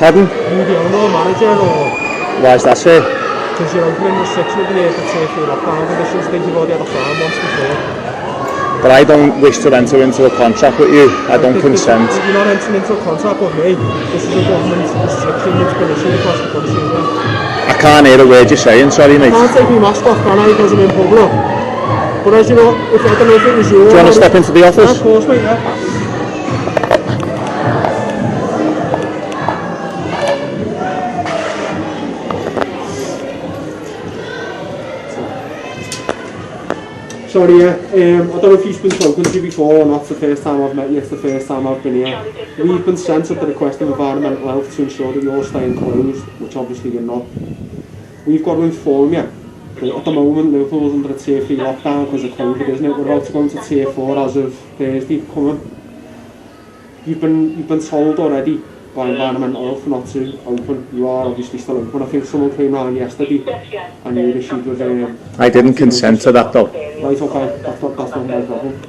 Pardon? You the owner or manager, or? Why is that, sir? Because you're opening restriction at the minute for tier 3 lockdown conditions. I think you've already had a fine once before. But I don't wish to enter into a contract with you. I don't consent. You're not entering into a contract with me. This is a government restriction that's been issued across the country. I can't hear a word you're saying, sorry mate. I can't take my mask off, can I, because I'm in public. But as you know, if I don't know if it was you... Do you want to step into the office? Yeah, of course, mate, yeah. Sorry, yeah, I don't know if you've been spoken to before or not. It's the first time I've met you, it's the first time I've been here. We've been sent at the request of environmental health to ensure that you're staying closed, which obviously you're not. We've got to inform you that at the moment Liverpool's under a tier 3 lockdown because of COVID, isn't it? We're about to go into tier 4 as of Thursday coming. You've been told already by environmental health not to open. You are obviously still open. I think someone came round yesterday and you issued with I didn't consent to that though. Right, okay, that's not my problem.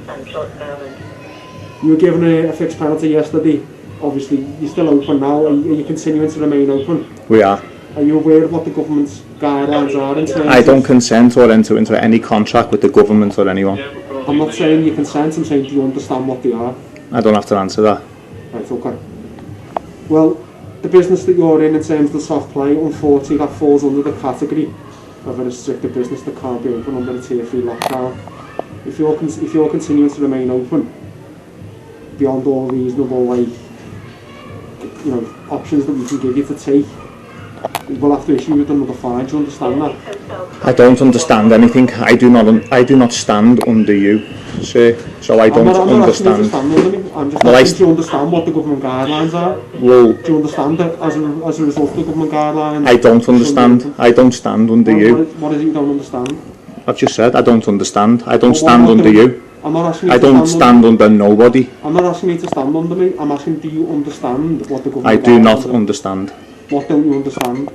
You were given a fixed penalty yesterday. Obviously, you're still open now. Are you continuing to remain open? We are. Are you aware of what the government's guidelines are in terms I don't consent or enter into any contract with the government or anyone. I'm not saying you consent, I'm saying do you understand what they are? I don't have to answer that. Right, okay. Well, the business that you're in terms of the soft play, unfortunately that falls under the category of a restricted business that can't be open under a tier 3 lockdown. If you're continuing to remain open beyond all reasonable options that we can give you to take, we'll have to issue with another fine. Do you understand that? I don't understand anything. I do not stand under you, sir. So I don't understand. I'm just asking, do you understand what the government guidelines are? Well, do you understand that as a result of the government guidelines? I don't understand. I don't stand under you. What is it you don't understand? I've just said I don't understand. I don't stand under you. I'm not asking you I don't stand under nobody. I'm not asking you to stand under me. I'm asking, do you understand what the government I do not understand. What don't you understand?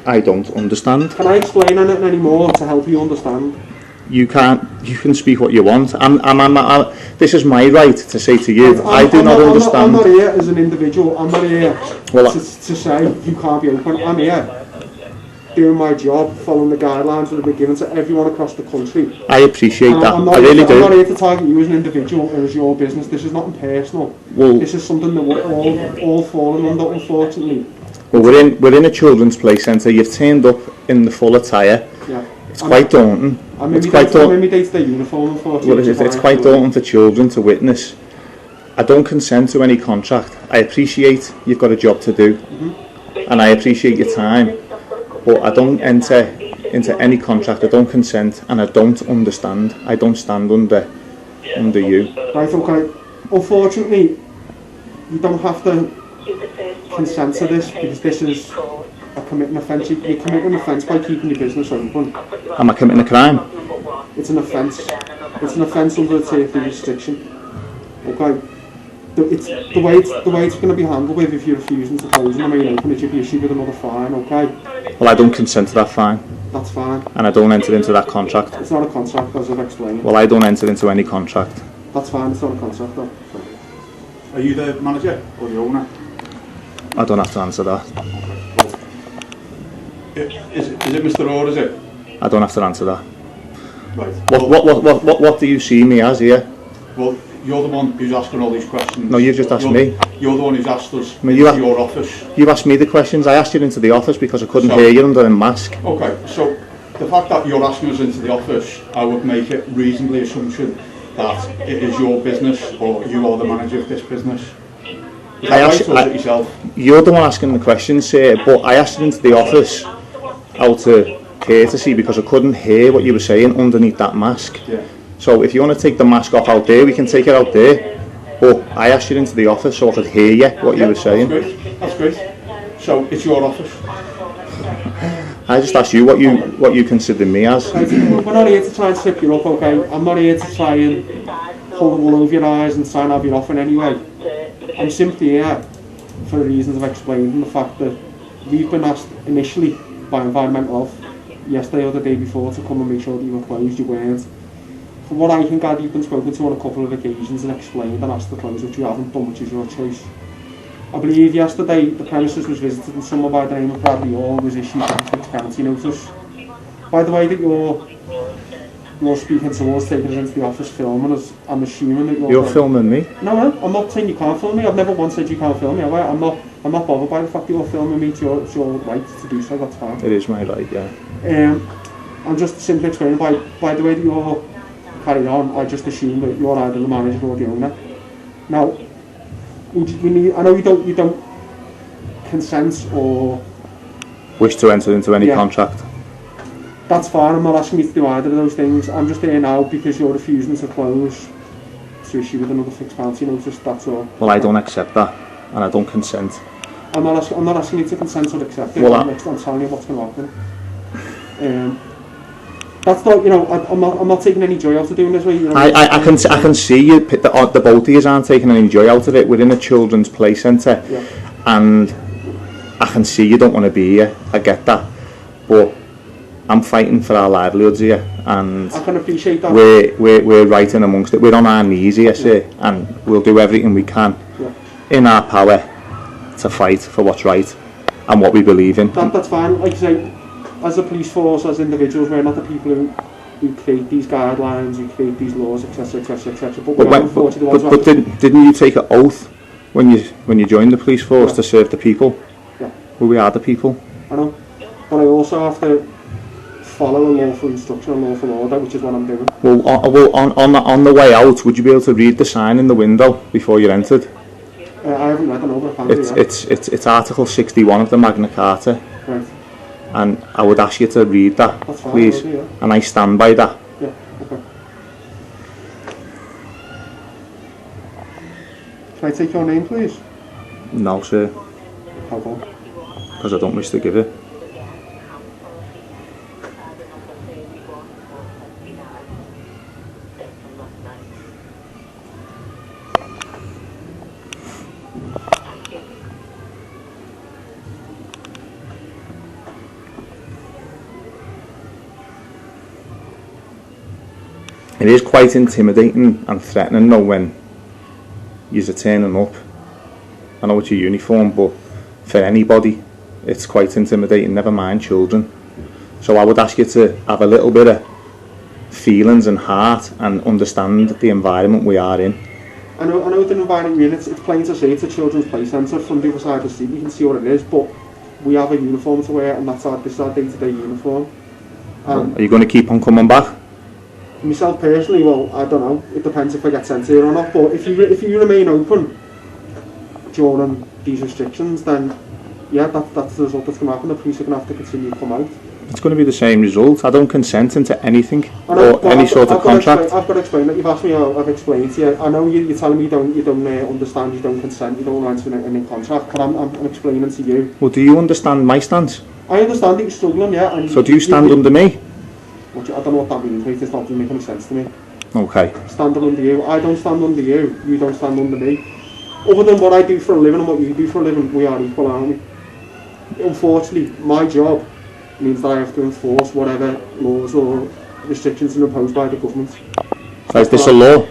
I don't understand. Can I explain anything anymore to help you understand? You can't. You can speak what you want. This is my right to say to you. I do not understand. I'm not here as an individual. I'm not here to say you can't be open. I'm here doing my job, following the guidelines that have been given to everyone across the country. I appreciate that. I really do. I'm not here to target you as an individual or as your business. This is nothing personal. Well, this is something that we're all falling under, unfortunately. Well, we're in a children's play centre. You've turned up in the full attire. Yeah. It's quite daunting. It's quite daunting. Day-to-day uniform, unfortunately. Well, it's quite daunting for children to witness. I don't consent to any contract. I appreciate you've got a job to do, and I appreciate your time, but I don't enter into any contract. I don't consent, and I don't understand. I don't stand under you. Right, okay. Unfortunately, you don't have to consent to this because this is a committing offence. You're committing an offence by keeping your business open. Am I committing a crime? It's an offence. It's an offence under a tier 3 restriction. Okay. The way it's going to be handled with if you're refusing to close and remain open, it should be issued with another fine. Okay. Well, I don't consent to that fine. That's fine. And I don't enter into that contract. It's not a contract, as I've explained. Well, I don't enter into any contract. That's fine. It's not a contract, though. Are you the manager or the owner? I don't have to answer that. Is it Mr. Orr, is it? I don't have to answer that. Right. What do you see me as here? Well, you're the one who's asking all these questions. No, you've just asked me. You're the one who's asked us into your office. You asked me the questions. I asked you into the office because I couldn't hear you under a mask. Okay, so the fact that you're asking us into the office, I would make it reasonably assumption that it is your business or you are the manager of this business. Is that right, or is it yourself? You're the one asking the questions, sir, but I asked you into the office out of courtesy because I couldn't hear what you were saying underneath that mask. Yeah. So if you want to take the mask off out there, we can take it out there. But I asked you into the office so I could hear you, what you were saying. That's great. So it's your office. I just asked you what you consider me as. We're not here to try and slip you up, okay? I'm not here to try and pull the wool over your eyes and try and have you off in any way. I'm simply here for the reasons I've explained and the fact that we've been asked initially by environmental health yesterday or the day before to come and make sure that you were closed. You weren't. From what I can gather, you've been spoken to on a couple of occasions and explained and asked to close, which you haven't done, which is your choice. I believe yesterday the premises was visited and someone by the name of Bradley Hall was issued a fixed penalty notice. By the way that you're speaking to us, taking us into the office filming us, I'm assuming that You're filming me? No, I'm not saying you can't film me. I've never once said you can't film me, have I? I'm not bothered by the fact that you're filming me. It's your right to do so, that's fine. It is my right, yeah. I'm just simply explaining by the way that you're carrying on, I just assume that you're either the manager or the owner. Now, I know you don't consent or wish to enter into any contract. That's fine, I'm not asking you to do either of those things. I'm just here now because you're refusing to close to issue with another fixed penalty notice, that's all. Well, I don't accept that, and I don't consent. I'm not asking you to consent or accept it, well, I'm telling you what's going to happen. That's not, you know, I'm not taking any joy out of doing this. You know, I can see you, the both of you aren't taking any joy out of it. We're in a children's play centre, and I can see you don't want to be here, I get that, but I'm fighting for our livelihoods here, and I can appreciate that. We're right in amongst it. We're on our knees here, sir, and we'll do everything we can in our power to fight for what's right and what we believe in. That's fine. Like I say, as a police force, as individuals, we're not the people who create these guidelines, who create these laws, etc., etc., etc. But didn't you take an oath when you joined the police force to serve the people? Yeah. Well, we are the people. I know, but I also have to follow a lawful instruction, a lawful order, which is what I'm doing. Well, on the way out, would you be able to read the sign in the window before you entered? I haven't read it over. It's Article 61 of the Magna Carta. Right. And I would ask you to read that, please. Do, yeah. And I stand by that. Yeah. Okay. Can I take your name, please? No, sir. How come? Because I don't wish to give it. It is quite intimidating and threatening though when you're turning up. I know it's a uniform, but for anybody it's quite intimidating, never mind children. So I would ask you to have a little bit of feelings and heart and understand the environment we are in. I know the environment we're in, it's plain to say it's a children's play centre. From the other side of the street you can see what it is, but we have a uniform to wear, and this is our day-to-day uniform. Are you going to keep on coming back? Myself personally, well, I don't know. It depends if I get sent here or not. But if you remain open during these restrictions, then yeah, that's the result that's going to happen. The police are going to have to continue to come out. It's going to be the same result. I don't consent into anything or any sort of contract. I've got to explain that. You've asked me, I've explained to you. I know you're telling me you don't understand, you don't consent, you don't want to enter any contract, but I'm explaining to you. Well, do you understand my stance? I understand that you're struggling, yeah. And so do you stand under me? I don't know what that means, mate. It's not making any sense to me. Okay. Standing under you. I don't stand under you. You don't stand under me. Other than what I do for a living and what you do for a living, we are equal, aren't we? Unfortunately, my job means that I have to enforce whatever laws or restrictions are imposed by the government. So is this a law?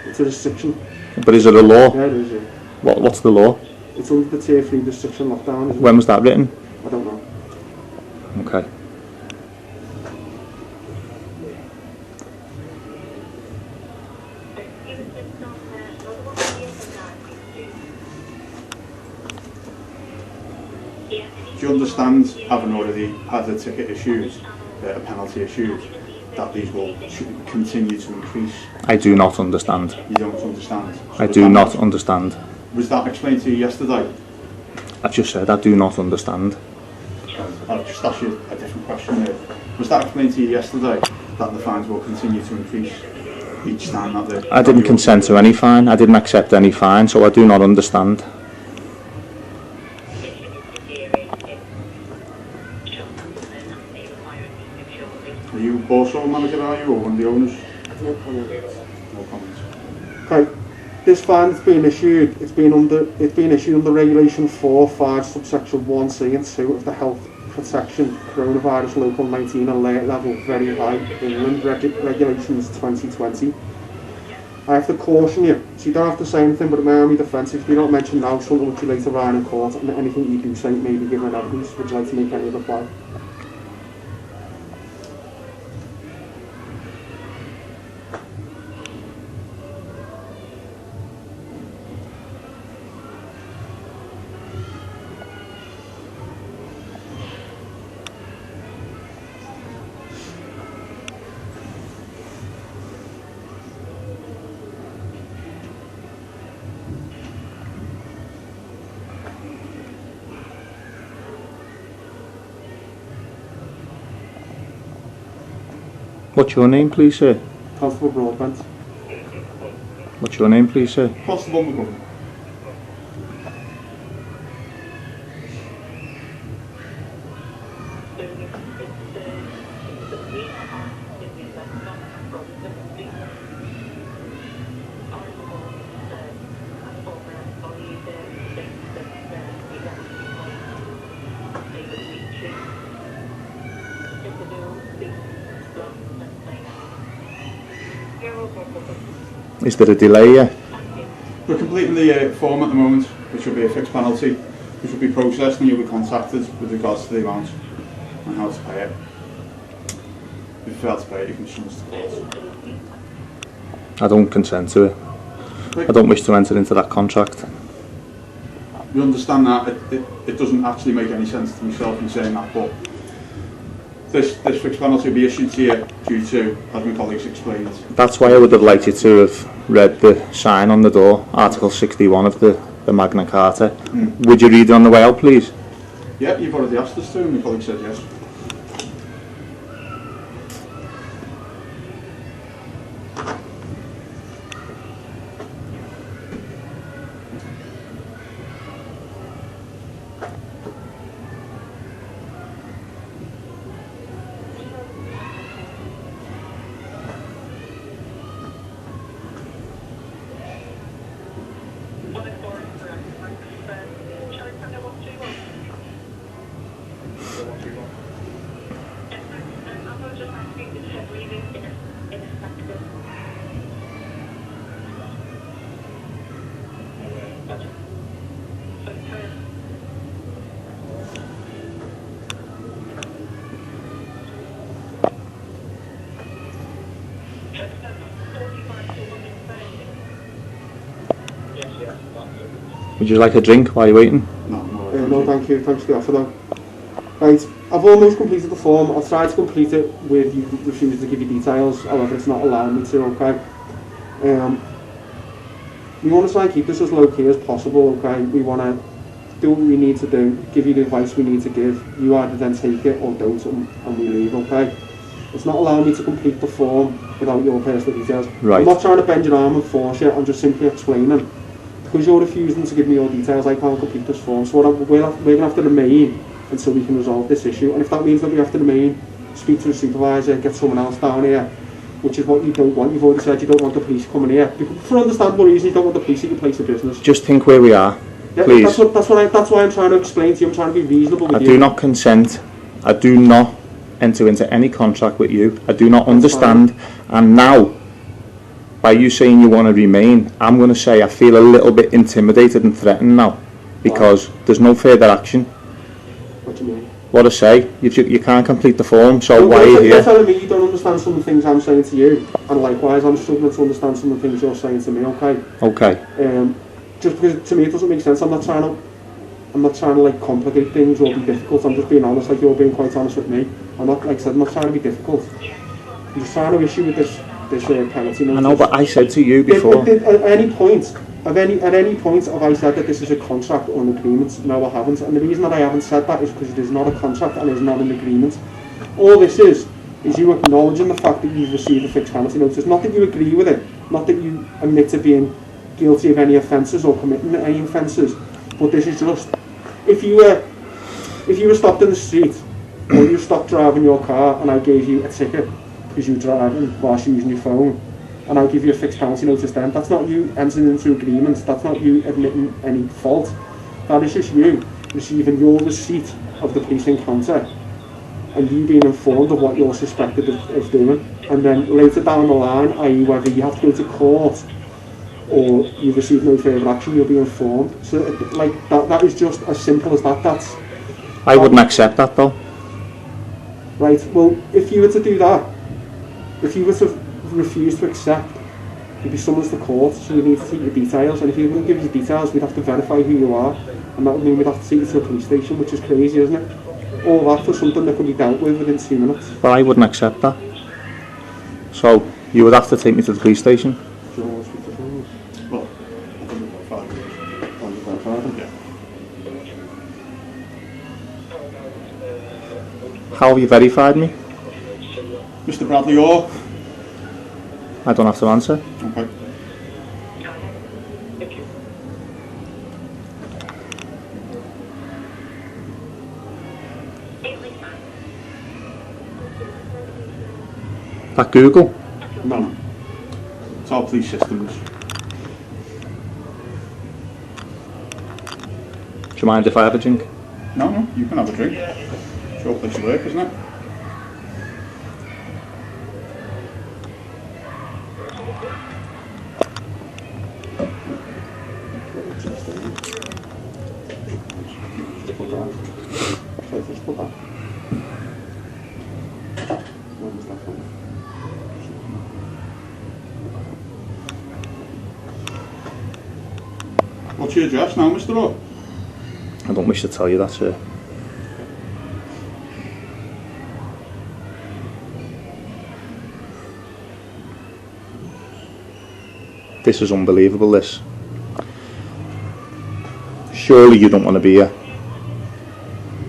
It's a restriction. But is it a law? Yeah, it is, yeah. What's the law? It's under the Tier 3 restriction lockdown, isn't it? When was that written? I don't know. Okay. Do you understand, having already had a ticket issued, a penalty issued, that these will continue to increase? I do not understand. You don't understand? So I do not understand. Was that explained to you yesterday? I just said I do not understand. I'll just ask you a different question there. Was that explained to you yesterday, that the fines will continue to increase each time that they... I didn't consent to any fine. I didn't accept any fine, so I do not understand. Are you also a manager, are you, or one of the owners? No comment. No comments. Okay, this fine that's been issued, it's been issued under Regulation 4(5) subsection 1C and 2 of the Health Protection Coronavirus Local 19 Alert Level Very High England Regulations 2020. I have to caution you, so you don't have to say anything, but in my own defence, if you don't mention now something which you later write in court, and anything you do say may be given evidence, would you like to make any reply? What's your name, please, sir? Constable Broadbent. What's your name, please, sir? Constable McGovern. Is there a delay yet? We're completing the form at the moment, which will be a fixed penalty, which will be processed and you'll be contacted with regards to the amount and how to pay it. If you fail to pay it, you can sue us to court. I don't consent to it. I don't wish to enter into that contract. We understand that it doesn't actually make any sense to myself in saying that, but this fixed penalty will be issued to you due to, as my colleagues explained. That's why I would have liked you to have read the sign on the door, Article 61 of the Magna Carta. Would you read it on the way out, please? Yeah, you've already asked us to, and my colleague said yes. Would you like a drink while you're waiting? No, thank you. Thanks for the offer, though. Right, I've almost completed the form. I'll try to complete it with you refusing to give you details. However, it's not allowing me to. Okay. We want to try and keep this as low key as possible. Okay. We want to do what we need to do, give you the advice we need to give. You either then take it or don't, and we leave. Okay. It's not allowing me to complete the form without your personal details. Right. I'm not trying to bend your arm and force you. I'm just simply explaining. Because you're refusing to give me your details, I can't complete this form. So we're going to have to remain until we can resolve this issue. And if that means that we have to remain, speak to the supervisor, get someone else down here, which is what you don't want. You've already said you don't want the police coming here. For understandable reasons, you don't want the police at your place of business. Just think where we are, yeah, please. That's why I'm trying to explain to you. I'm trying to be reasonable with you. I do not consent. I do not enter into any contract with you. I do not understand. And now, by you saying you want to remain, I'm going to say I feel a little bit intimidated and threatened now, because there's no further action. What do you mean? What I say, you can't complete the form, so why are you here? You're telling me you don't understand some of the things I'm saying to you, and likewise I'm struggling to understand some of the things you're saying to me, okay? Okay. Just because to me it doesn't make sense. I'm not trying to like complicate things or be difficult. I'm just being honest, like you're being quite honest with me. I'm not, like I said, I'm not trying to be difficult. I'm just trying to issue with this penalty notice. I know, but I said to you before. At any point have I said that this is a contract or an agreement? No, I haven't. And the reason that I haven't said that is because it is not a contract and it is not an agreement. All this is you acknowledging the fact that you've received a fixed penalty notice. Not that you agree with it, not that you admit to being guilty of any offences or committing any offences, but this is just, if you were stopped in the street or you stopped driving your car and I gave you a ticket because you were driving whilst using your phone, and I'll give you a fixed penalty notice then. That's not you entering into agreements, that's not you admitting any fault. That is just you receiving your receipt of the police encounter and you being informed of what you're suspected of doing, and then later down the line, i.e. whether you have to go to court or you receive no further action, you'll be informed. So like that is just as simple as that. I wouldn't accept that though. Right, well, if you were to do that, if you were to refuse to accept, you'd be summoned to court, so we need to take your details, and if you wouldn't give your details, we'd have to verify who you are, and that would mean we'd have to take you to the police station, which is crazy, isn't it? All that for something that could be dealt with within 2 minutes. But I wouldn't accept that. So, you would have to take me to the police station? Do you want to speak to someone? Well, I think we've got 5 years. On the grandfather? Yeah. How have you verified me? Mr. Bradley Orr. I don't have to answer. Okay. That Google? No. It's our police systems. Do you mind if I have a drink? No, you can have a drink. It's your place of work, isn't it? What's your address now, Mr. Orr? I don't wish to tell you that, sir. This is unbelievable, this. Surely you don't want to be here.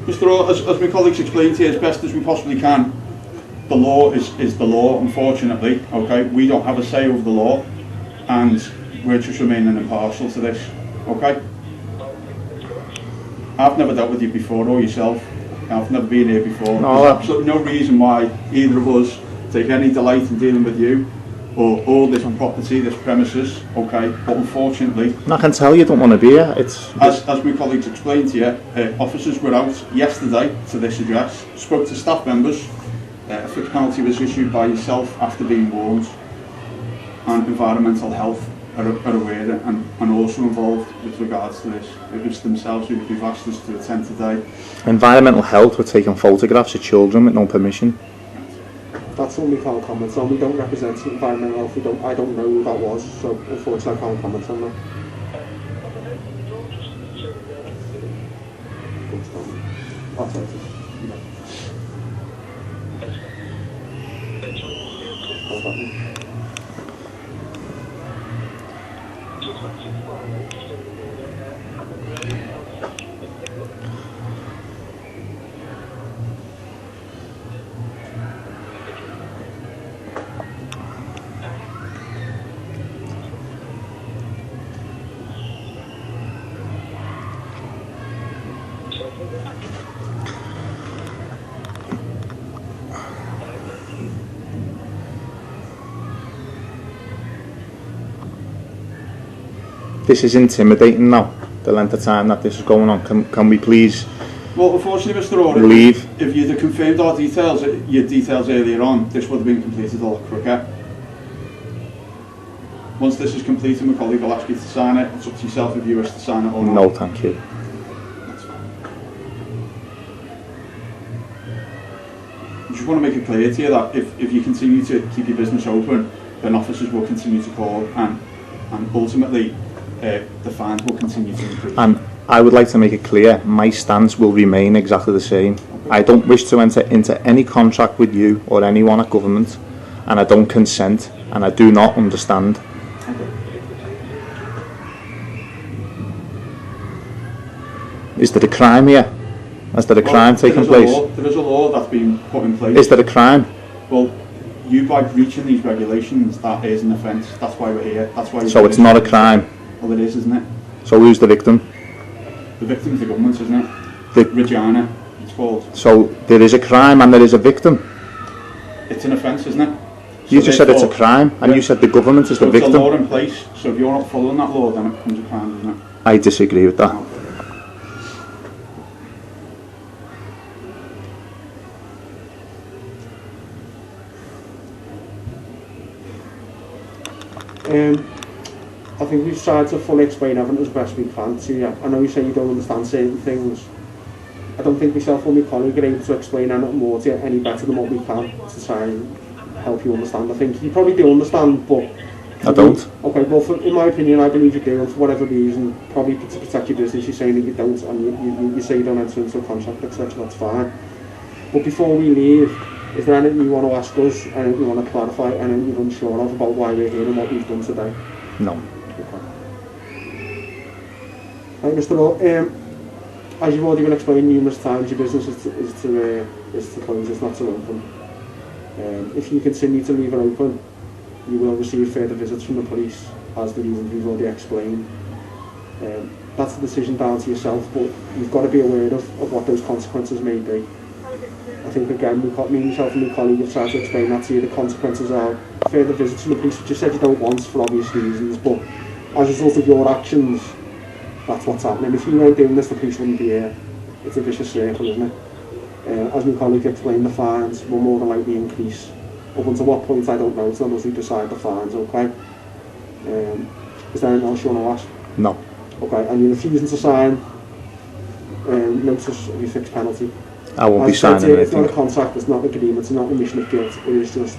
Mr. Orr, as my colleagues explained to you as best as we possibly can, the law is the law, unfortunately, okay? We don't have a say over the law, and we're just remaining impartial to this, okay? I've never dealt with you before, or yourself. I've never been here before. No, there's absolutely no reason why either of us take any delight in dealing with you, or all this property, this premises, okay? But unfortunately, I can tell you don't want to be here. as my colleagues explained to you, officers were out yesterday to this address, spoke to staff members, a fixed penalty was issued by yourself after being warned, and environmental health are aware and also involved with regards to this. It was themselves who've asked us to attend today. Environmental health were taking photographs of children with no permission. That's all we can't comment on. We don't represent environmental health. I don't know who that was, so unfortunately I can't comment on that. That's it. This is intimidating now, the length of time that this is going on. Can we please Well, unfortunately, Mr. Orr, leave? if you'd have confirmed our details, your details earlier on, this would have been completed a lot quicker. Once this is completed, my colleague will ask you to sign it. It's up to yourself if you wish to sign it or not. No, thank you. That's fine. I just want to make it clear to you that if you continue to keep your business open, then officers will continue to call, and ultimately the fines will continue to increase. And I would like to make it clear, my stance will remain exactly the same. I don't wish to enter into any contract with you or anyone at government, and I don't consent, and I do not understand. Okay. Is there a crime here? Is there a crime taking place? There is a law that's been put in place. Is there a crime? Well, you by breaching these regulations, that is an offence. That's why we're here. That's why. So it's not a crime. Well, it is, isn't it? So who's the victim? The victim's the government, isn't it? The, Regina, it's called. so there is a crime and there is a victim. It's an offence, isn't it? You So just said it's a therefore- crime, and Yeah. you said the government is So the it's a victim. law in place. So if you're not following that law, then it becomes a crime, isn't it? I disagree with that. Okay. I think we've tried to fully explain everything as best we can to you. I know you say you don't understand certain things. I don't think myself or my colleague are able to explain anything more to you any better than what we can to try and help you understand. I think you probably do understand, but I don't. Okay, well, in my opinion, I believe you do, and for whatever reason, probably to protect your business, you're saying that you don't, and you say you don't enter into a contract, etc. That's fine. But before we leave, is there anything you want to ask us, anything you want to clarify, anything you're unsure of about why we're here and what we've done today? No. Okay. Right, Mr. Rowe, as you've already been explained numerous times, your business is to close, it's not to open. If you continue to leave it open, you will receive further visits from the police, as the reasons we've already explained. That's a decision down to yourself, but you've got to be aware of what those consequences may be. I think again, me, myself and my colleague have tried to explain that to you. The consequences are further visits from the police, which you said you don't want for obvious reasons, but as a result of your actions, that's what's happening. If you weren't doing this, the police wouldn't be here. It's a vicious circle, isn't it? As my colleague explained, the fines will more than likely increase. Up until what point, I don't know. It's not us who decide the fines, okay? Is there anything else you want to ask? No. Okay, and you're refusing to sign notice of your fixed penalty? I won't be signing anything. It's not a contract, it's not an agreement, it's not an admission of guilt. It is just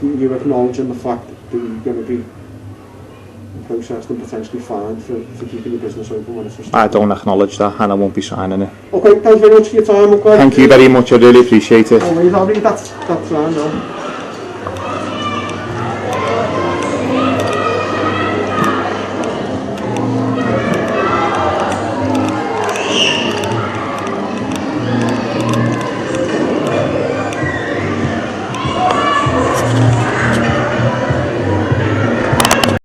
you acknowledging the fact that you're going to be processed and potentially fined for keeping your business open when it's restricted. I don't acknowledge that, and I won't be signing it. Okay, thanks very much for your time. Okay. Thank you very much, I really appreciate it. Always, I'll read that now.